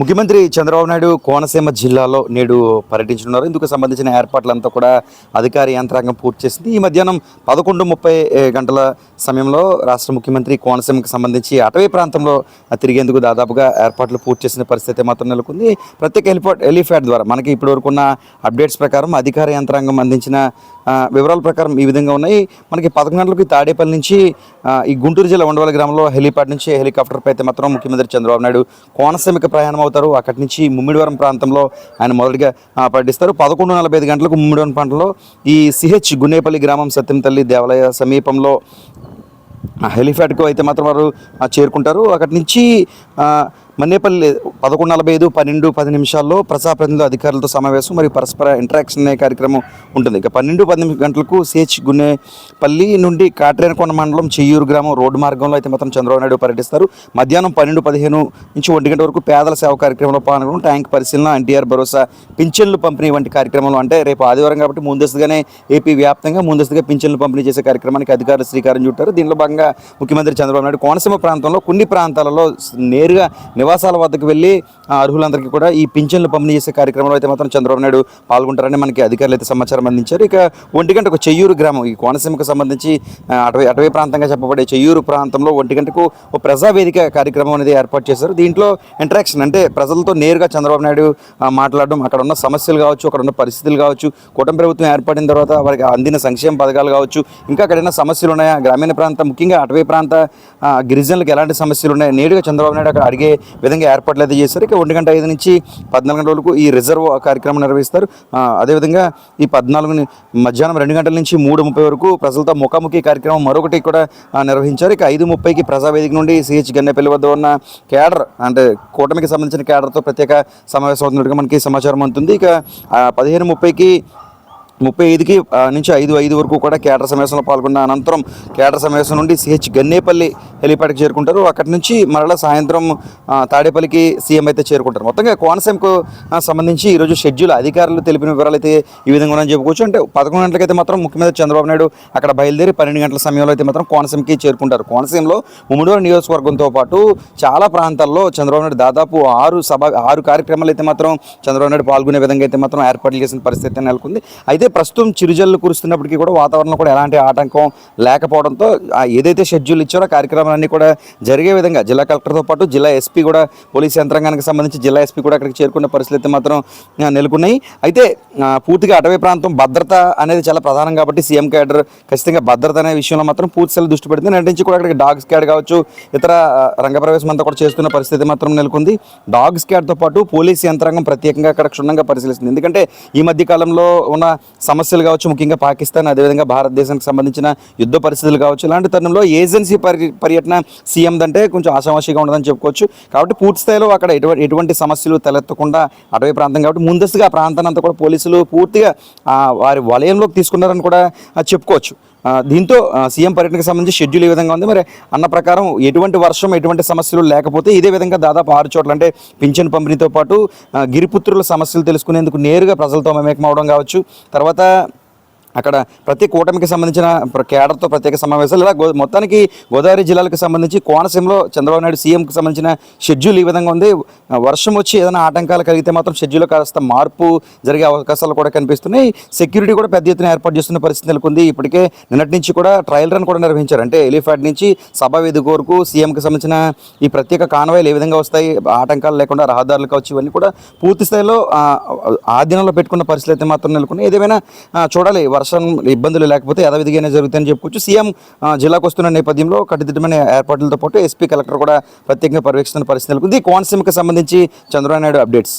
ముఖ్యమంత్రి చంద్రబాబు నాయుడు కోనసీమ జిల్లాలో నేడు పర్యటించనున్నారు. ఇందుకు సంబంధించిన ఏర్పాట్లంతా కూడా అధికార యంత్రాంగం పూర్తి చేసింది. ఈ మధ్యాహ్నం 11:30 గంటల సమయంలో రాష్ట్ర ముఖ్యమంత్రి కోనసీమకు సంబంధించి అటవీ ప్రాంతంలో తిరిగేందుకు దాదాపుగా ఏర్పాట్లు పూర్తి చేసిన పరిస్థితి మాత్రం నెలకొంది. ప్రత్యేక హెలిప్యాడ్ ద్వారా మనకి ఇప్పటివరకు ఉన్న అప్డేట్స్ ప్రకారం అధికార యంత్రాంగం అందించిన వివరాల ప్రకారం ఈ విధంగా ఉన్నాయి. మనకి 11 గంటలకు తాడేపల్లి నుంచి ఈ గుంటూరు జిల్లా ఉండవల్లి గ్రామంలో హెలిప్యాడ్ నుంచి హెలికాప్టర్పై అయితే మాత్రం ముఖ్యమంత్రి చంద్రబాబు నాయుడు కోనసీమకు ప్రయాణం అవుతారు. అక్కడి నుంచి ముమ్మిడివరం ప్రాంతంలో ఆయన మొదటిగా పర్యటిస్తారు. 11:45 గంటలకు ముమ్మిడివరం ప్రాంతంలో ఈ సిహెచ్ గున్నేపల్లి గ్రామం సత్యం తల్లి దేవాలయ సమీపంలో హెలిప్యాడ్కు అయితే మాత్రం వారు చేరుకుంటారు. అక్కడి నుంచి మన్నేపల్లి 11:45, 12, 10 నిమిషాల్లో ప్రజాప్రతినిధులు అధికారులతో సమావేశం మరియు పరస్పర ఇంటరాక్షన్ అనే కార్యక్రమం ఉంటుంది. ఇక 12-10 గంటలకు సిహెచ్ గున్నేపల్లి నుండి కాట్రేనకొండ మండలం చెయ్యూరు గ్రామం రోడ్డు మార్గంలో అయితే మాత్రం చంద్రబాబు నాయుడు పర్యటిస్తారు. మధ్యాహ్నం 12:15 నుంచి 1 గంట వరకు పేదల సేవ కార్యక్రమంలో పాల్గొనడం, ట్యాంక్ పరిశీలన, ఎన్టీఆర్ భరోసా, పింఛన్లు పంపిణీ వంటి కార్యక్రమంలో, అంటే రేపు ఆదివారం కాబట్టి ముందస్తుగానే ఏపీ వ్యాప్తంగా ముందస్తుగా పింఛన్లు పంపిణీ చేసే కార్యక్రమానికి అధికారులు శ్రీకారం చుట్టారు. దీనిలో భాగంగా ముఖ్యమంత్రి చంద్రబాబు నాయుడు కోనసీమ ప్రాంతంలో కొన్ని ప్రాంతాలలో నేరుగా నివాసాల వద్దకు వెళ్ళి అర్హులందరికీ కూడా ఈ పింఛన్లు పంపిణీ చేసే కార్యక్రమంలో అయితే మాత్రం చంద్రబాబు నాయుడు పాల్గొంటారని మనకి అధికారులు అయితే సమాచారం అందించారు. ఇక 1 గంటకు చెయ్యూరు గ్రామం, ఈ కోనసీమకు సంబంధించి అటవీ ప్రాంతంగా చెప్పబడే చెయ్యూరు ప్రాంతంలో 1 గంటకు ఓ ప్రజావేదిక కార్యక్రమం అనేది ఏర్పాటు చేశారు. దీంట్లో ఇంటరాక్షన్, అంటే ప్రజలతో నేరుగా చంద్రబాబు నాయుడు మాట్లాడడం, అక్కడ ఉన్న సమస్యలు కావచ్చు, అక్కడ ఉన్న పరిస్థితులు కావచ్చు, కూటమి ప్రభుత్వం ఏర్పడిన తర్వాత వారికి అందిన సంక్షేమ పథకాలు కావచ్చు, ఇంకా అక్కడైనా సమస్యలు ఉన్నాయా, గ్రామీణ ప్రాంతం ముఖ్యంగా అటవీ ప్రాంత గిరిజనులకు ఎలాంటి సమస్యలు ఉన్నాయి, నేరుగా చంద్రబాబు నాయుడు అక్కడ అడిగే విధంగా ఏర్పాట్లు అయితే చేశారు. ఇక 1:05 నుంచి 14 గంటల వరకు ఈ రిజర్వ్ కార్యక్రమం నిర్వహిస్తారు. అదేవిధంగా ఈ 14 మధ్యాహ్నం 2 గంటల నుంచి 3:30 వరకు ప్రజలతో ముఖాముఖి కార్యక్రమం మరొకటి కూడా నిర్వహించారు. ఇక 5:30కి ప్రజావేదిక నుండి సిహెచ్ గన్నేపల్లి వద్ద ఉన్న కేడర్, అంటే కూటమికి సంబంధించిన కేడర్తో ప్రత్యేక సమావేశం అవుతున్నట్టుగా మనకి సమాచారం అందుతుంది. ఇక 15:30కి 35కి నుంచి 5:05 వరకు కూడా కేడర్ సమావేశంలో పాల్గొన్న అనంతరం కేడర్ సమావేశం నుండి సిహెచ్ గన్నేపల్లి హెలిప్యాడ్కి చేరుకుంటారు. అక్కడి నుంచి మరలా సాయంత్రం తాడేపల్లికి సీఎం అయితే చేరుకుంటారు. మొత్తంగా కోనసీమకు సంబంధించి ఈరోజు షెడ్యూల్ అధికారులు తెలిపిన వివరాలు అయితే ఈ విధంగా ఉన్నాయని చెప్పుకోవచ్చు. అంటే 11 గంటలకైతే మాత్రం ముఖ్యమంత్రి చంద్రబాబు నాయుడు అక్కడ బయలుదేరి 12 గంటల సమయంలో అయితే మాత్రం కోనసీమకి చేరుకుంటారు. కోనసీమలో ముమ్మిడివరం నియోజకవర్గంతో పాటు చాలా ప్రాంతాల్లో చంద్రబాబు నాయుడు దాదాపు 6 కార్యక్రమాలు అయితే మాత్రం చంద్రబాబు నాయుడు పాల్గొనే విధంగా అయితే మాత్రం ఏర్పాట్లు చేసిన పరిస్థితి నెలకొంది. అయితే ప్రస్తుతం చిరుజల్లు కురుస్తున్నప్పటికీ కూడా వాతావరణం కూడా ఎలాంటి ఆటంకం లేకపోవడంతో ఏదైతే షెడ్యూల్ ఇచ్చారో కార్యక్రమాలన్నీ కూడా జరిగే విధంగా జిల్లా కలెక్టర్తో పాటు జిల్లా ఎస్పీ కూడా, పోలీసు యంత్రాంగానికి సంబంధించి జిల్లా ఎస్పీ కూడా అక్కడికి చేరుకున్న పరిస్థితి మాత్రం నెలకొన్నాయి. అయితే పూర్తిగా అటవీ ప్రాంతం భద్రత అనేది చాలా ప్రధానం కాబట్టి సీఎం క్యాడర్ ఖచ్చితంగా భద్రత అనే విషయంలో మాత్రం పూర్తిగా దృష్టి పెడుతుంది. నటించి కూడా అక్కడికి డాగ్ స్క్వాడ్ కావచ్చు, ఇతర రంగప్రవేశం అంతా కూడా చేస్తున్న పరిస్థితి మాత్రం నెలకొంది. డాగ్ స్క్వాడ్తో పాటు పోలీసు యంత్రాంగం ప్రత్యేకంగా అక్కడ క్షుణ్ణంగా పరిశీలిస్తుంది. ఎందుకంటే ఈ మధ్య కాలంలో ఉన్న సమస్యలు కావచ్చు, ముఖ్యంగా పాకిస్తాన్, అదేవిధంగా భారతదేశానికి సంబంధించిన యుద్ధ పరిస్థితులు కావచ్చు, ఇలాంటి తరుణంలో ఏజెన్సీ పర్యటన సీఎం అంటే కొంచెం ఆశామాషిగా ఉండదని చెప్పుకోవచ్చు. కాబట్టి పూర్తి స్థాయిలో అక్కడ ఎటువంటి సమస్యలు తలెత్తకుండా అటవీ ప్రాంతం కాబట్టి ముందస్తుగా ఆ ప్రాంతాన్ని అంతా కూడా పోలీసులు పూర్తిగా వారి వలయంలోకి తీసుకున్నారని కూడా చెప్పుకోవచ్చు. దీంతో సీఎం పర్యటనకు సంబంధించి షెడ్యూల్ ఈ విధంగా ఉంది. మరి అన్న ప్రకారం ఎటువంటి వర్షం, ఎటువంటి సమస్యలు లేకపోతే ఇదే విధంగా దాదాపు 6 చోట్ల, అంటే పింఛన్ పంపిణీతో పాటు గిరిపుత్రుల సమస్యలు తెలుసుకునేందుకు నేరుగా ప్రజలతో మమేకం అవడం కావచ్చు, తర్వాత అక్కడ ప్రతి కూటమికి సంబంధించిన కేడర్తో ప్రత్యేక సమావేశాలు, ఇలా మొత్తానికి గోదావరి జిల్లాలకు సంబంధించి కోనసీమలో చంద్రబాబు నాయుడు సీఎంకి సంబంధించిన షెడ్యూల్ ఈ విధంగా ఉంది. వర్షం వచ్చి ఏదైనా ఆటంకాలు కలిగితే మాత్రం షెడ్యూల్లో కాస్త మార్పు జరిగే అవకాశాలు కూడా కనిపిస్తున్నాయి. సెక్యూరిటీ కూడా పెద్ద ఎత్తున ఏర్పాటు చేస్తున్న పరిస్థితి నెలకొంది. ఇప్పటికే నిన్నటి నుంచి కూడా ట్రయల్ రన్ కూడా నిర్వహించారు. అంటే హెలిప్యాడ్ నుంచి సభా వేదిక వరకు సీఎంకి సంబంధించిన ఈ ప్రత్యేక కాన్వాయ్లు ఏ విధంగా వస్తాయి, ఆటంకాలు లేకుండా రహదారులు కావచ్చు, ఇవన్నీ కూడా పూర్తి స్థాయిలో ఆధీనంలో పెట్టుకున్న పరిస్థితి అయితే మాత్రం నెలకొన్నాయి. ఏదేమైనా చూడాలి, వర్షం ఇబ్బందులు లేకపోతే యథావిధిగానే జరుగుతాయని చెప్పుకోవచ్చు. సీఎం జిల్లాకు వస్తున్న నేపథ్యంలో కట్టుదిట్టమైన ఏర్పాట్లతో పాటు ఎస్పీ, కలెక్టర్ కూడా ప్రత్యేకంగా పర్యవేక్షిస్తున్న పరిస్థితి నెలకొంది. కోనసీమకు సంబంధించి చంద్రబాబు నాయుడు అప్డేట్స్.